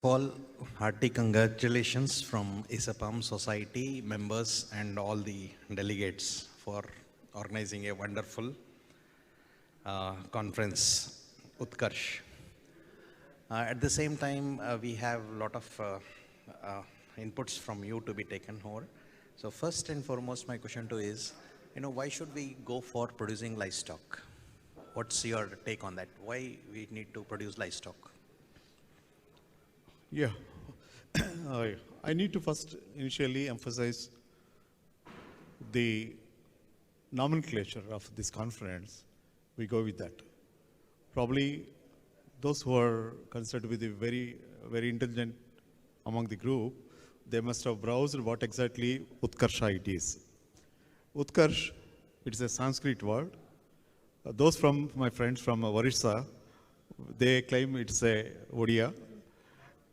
All hearty congratulations from ISAPM Society members and all the delegates for organizing a wonderful conference, Utkarsh. At the same time, we have a lot of inputs from you to be taken over. So first and foremost, my question to is, why should we go for producing livestock? What's your take on that? Why we need to produce livestock? Yeah, I need to first initially emphasize the nomenclature of this conference. We go with that. Probably those who are considered to be the very intelligent among the group, they must have browsed what exactly Utkarsha it is. Utkarsh, it's a Sanskrit word. Those from my friends from Orissa, they claim it's a Odia.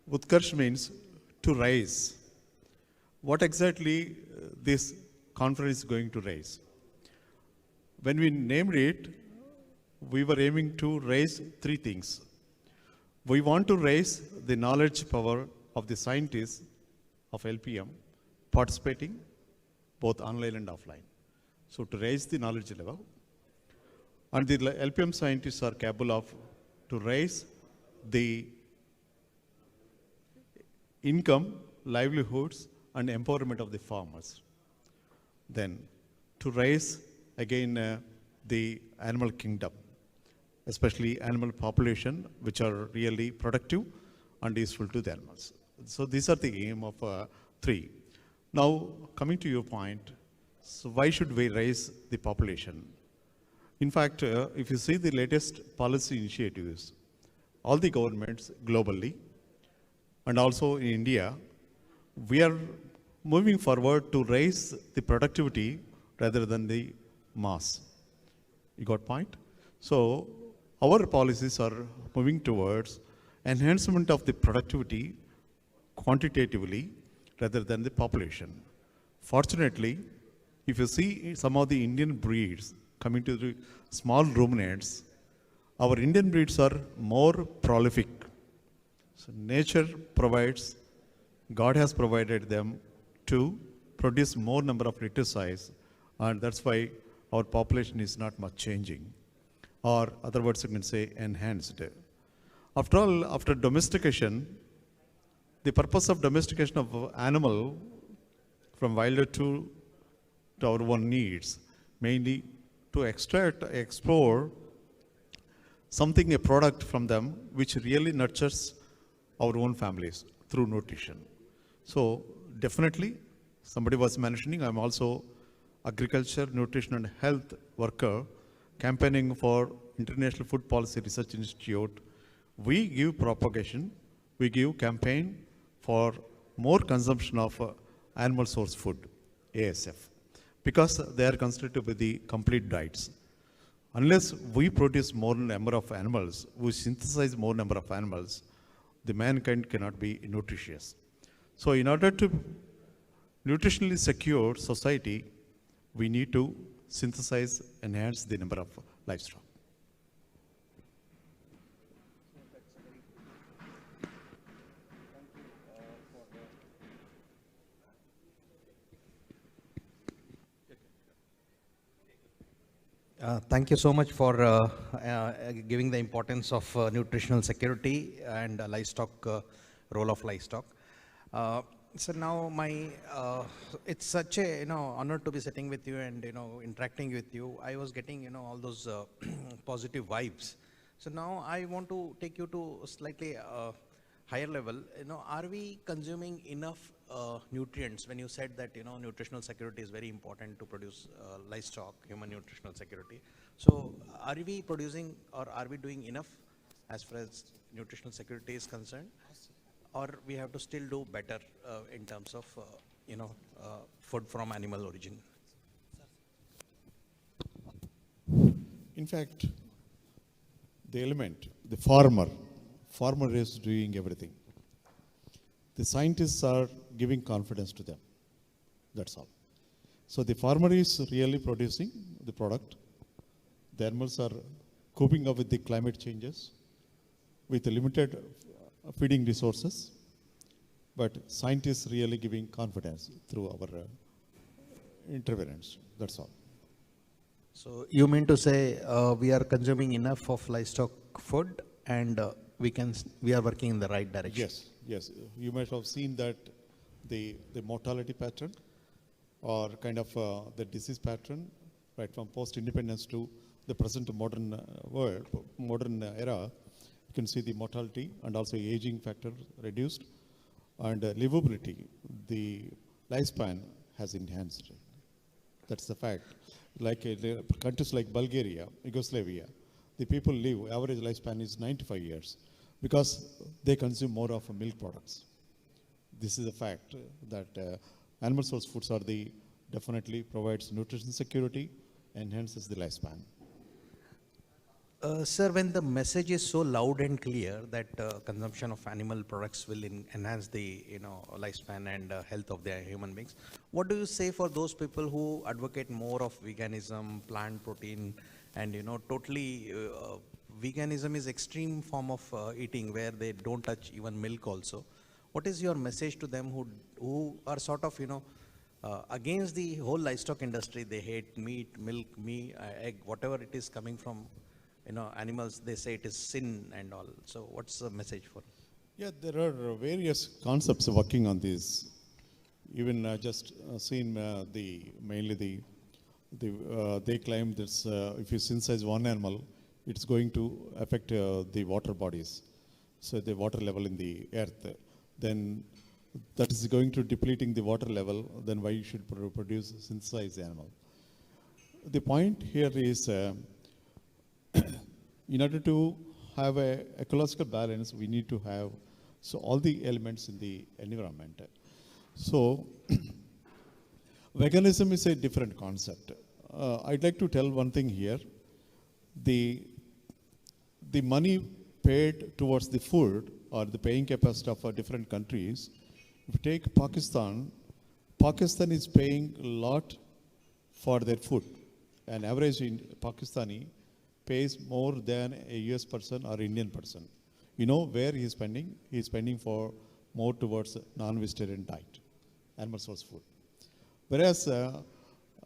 Utkarsh means to rise. What exactly this conference is going to raise? When we named it, we were aiming to raise three things. We want to raise the knowledge power of the scientists of LPM participating both online and offline. So to raise the knowledge level. And the LPM scientists are capable of to raise the income, livelihoods, and empowerment of the farmers. Then, to raise again the animal kingdom, especially animal population, which are really productive and useful to the animals. So these are the aim of three. Now, coming to your point, so why should we raise the population? In fact, if you see the latest policy initiatives, all the governments globally, and also in India, we are moving forward to raise the productivity rather than the mass. You got point? So our policies are moving towards enhancement of the productivity quantitatively rather than the population. Fortunately, if you see some of the Indian breeds coming to the small ruminants, our Indian breeds are more prolific. So nature provides, God has provided them to produce more number of litter size, and that's why our population is not much changing. Or other words you can say enhanced. After all, after domestication, the purpose of domestication of animal from wilder to our own needs, mainly to extract, explore something, a product from them which really nurtures our own families through nutrition. So definitely, somebody was mentioning, I'm also agriculture, nutrition and health worker campaigning for International Food Policy Research Institute. We give propagation, we give campaign for more consumption of animal source food, ASF, because they are considered to be the complete diets. Unless we produce more number of animals, we synthesize more number of animals, the mankind cannot be nutritious. So in order to nutritionally secure society, we need to synthesize, enhance the number of livestock. Thank you so much for giving the importance of nutritional security and livestock, role of livestock. So now it's such a honor to be sitting with you and interacting with you. I was getting all those positive vibes. So now I want to take you to slightly higher level. Are we consuming enough nutrients? When you said that nutritional security is very important to produce livestock, human nutritional security. So are we producing or are we doing enough as far as nutritional security is concerned, or we have to still do better in terms of food from animal origin? In fact, the element, the farmer is doing everything. The scientists are giving confidence to them. That's all. So the farmer is really producing the product. The animals are coping up with the climate changes with the limited feeding resources. but scientists really giving confidence through our interventions. That's all. So you mean to say we are consuming enough of livestock food and we are working in the right direction? Yes, yes. You might have seen that the mortality pattern or kind of the disease pattern, right from post-independence to the present modern world, modern era, you can see the mortality and also aging factor reduced, and livability, the lifespan has enhanced. That's the fact. Like the countries like Bulgaria, Yugoslavia, the people live, average lifespan is 95 years because they consume more of milk products. This is a fact that animal source foods are definitely provides nutrition security, enhances the lifespan. Sir, when the message is so loud and clear that consumption of animal products will enhance the lifespan and health of the human beings, what do you say for those people who advocate more of veganism, plant protein, and totally veganism is extreme form of eating where they don't touch even milk also? What is your message to them who are sort of against the whole livestock industry? They hate meat, milk, egg, whatever it is coming from animals. They say it is sin and all. So what's the message for? Yeah, there are various concepts working on this. Even just seen they claim this if you synthesize one animal, it's going to affect the water bodies, so the water level in the earth. Then that is going to depleting the water level. Then why you should produce synthesized animal? The point here is. In order to have a ecological balance, we need to have all the elements in the environment. So veganism is a different concept. I'd like to tell one thing here. The money paid towards the food or the paying capacity of different countries. If you take Pakistan, Pakistan is paying a lot for their food. An average in Pakistani pays more than a US person or Indian person. You know where he is spending? He is spending for more towards non-vegetarian diet, animal source food. Whereas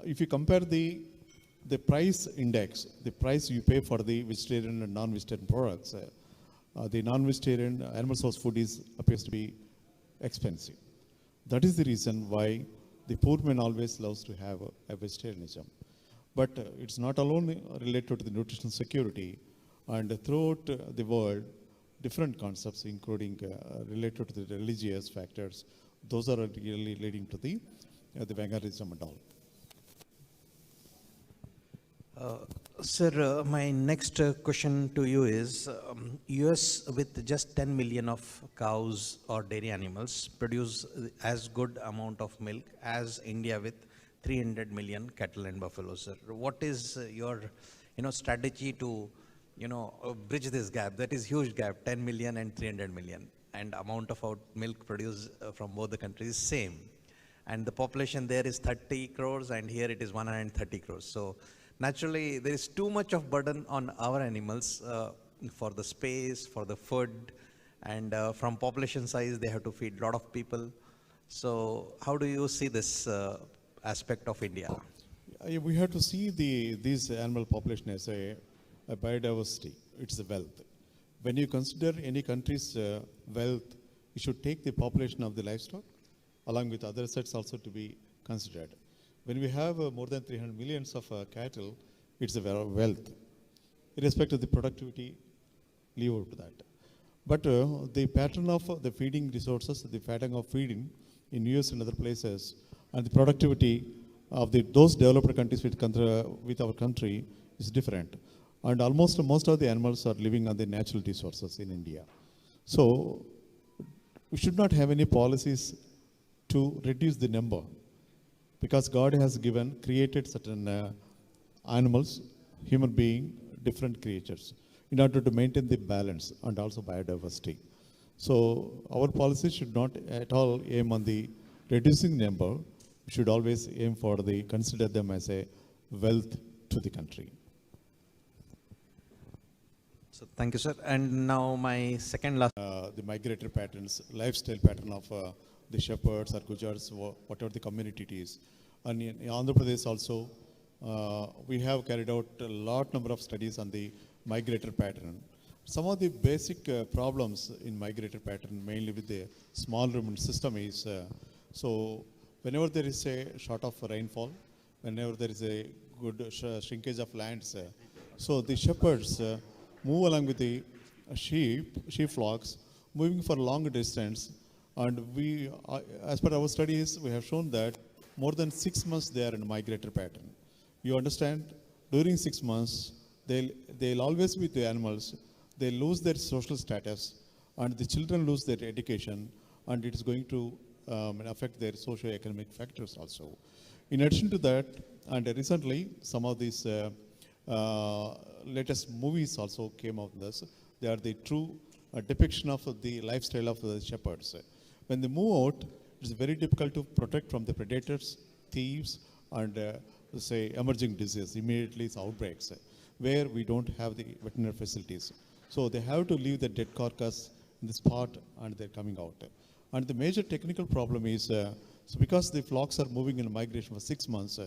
if you compare the price index, the price you pay for the vegetarian and non-vegetarian products, the non-vegetarian animal source food appears to be expensive. That is the reason why the poor man always loves to have a vegetarianism. But it's not alone related to the nutritional security, and throughout the world, different concepts, including related to the religious factors, those are really leading to the veganism and all. Sir, my next question to you is, US with just 10 million of cows or dairy animals produce as good amount of milk as India with 300 million cattle and buffaloes. Sir, what is your strategy to bridge this gap? That is huge gap, 10 million and 300 million, and amount of milk produced from both the countries is same, and the population there is 30 crores and here it is 130 crores. So naturally there is too much of burden on our animals for the space, for the food, and from population size they have to feed a lot of people. So how do you see this aspect of India? We have to see this animal population as a biodiversity. It's a wealth. When you consider any country's wealth, you should take the population of the livestock along with other assets also to be considered. When we have more than 300 millions of cattle, it's a wealth. Irrespective of the productivity, leave out to that. But the pattern of the feeding resources, the pattern of feeding in US and other places, and the productivity of those developed countries with our country is different. And almost most of the animals are living on the natural resources in India. So we should not have any policies to reduce the number, because God has created certain animals, human being, different creatures, in order to maintain the balance and also biodiversity. So our policy should not at all aim on the reducing number. We should always aim for consider them as a wealth to the country. So thank you, sir. And now my second last. The migratory patterns, lifestyle pattern of the shepherds or Gujars, whatever the community it is. And in Andhra Pradesh also, we have carried out a lot number of studies on the migratory pattern. Some of the basic problems in migratory pattern, mainly with the small ruminant system is, so whenever there is a short of rainfall, whenever there is a good shrinkage of lands, so the shepherds move along with the sheep flocks, moving for long distance. And we, as per our studies, we have shown that more than 6 months they are in migratory pattern. You understand, during 6 months, they'll always be with the animals. They lose their social status, and the children lose their education, and it is going to affect their socio-economic factors also. In addition to that, and recently, some of these latest movies also came out in this. They are the true depiction of the lifestyle of the shepherds. When they move out, it's very difficult to protect from the predators, thieves, and say emerging disease. Immediately it's outbreaks, where we don't have the veterinary facilities. So they have to leave the dead carcass in the spot, and they're coming out. And the major technical problem is, so because the flocks are moving in migration for 6 months,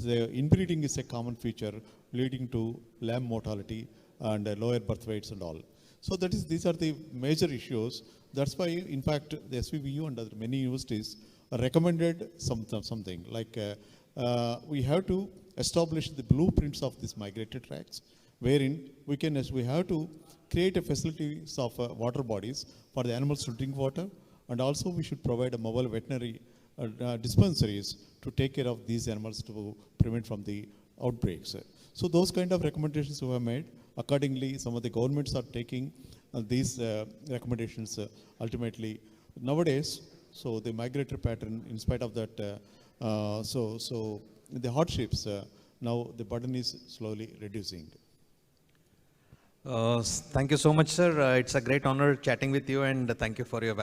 the inbreeding is a common feature leading to lamb mortality and lower birth weights and all. So these are the major issues. That's why, in fact, the SVBU and other many universities recommended something like we have to establish the blueprints of these migratory tracts, wherein we have to create a facilities of water bodies for the animals to drink water, and also we should provide a mobile veterinary dispensaries to take care of these animals to prevent from the outbreaks. So those kind of recommendations we have made. Accordingly, some of the governments are taking these recommendations ultimately nowadays. So the migratory pattern, in spite of that, so the hardships, now the burden is slowly reducing. Thank you so much, sir. It's a great honor chatting with you, and thank you for your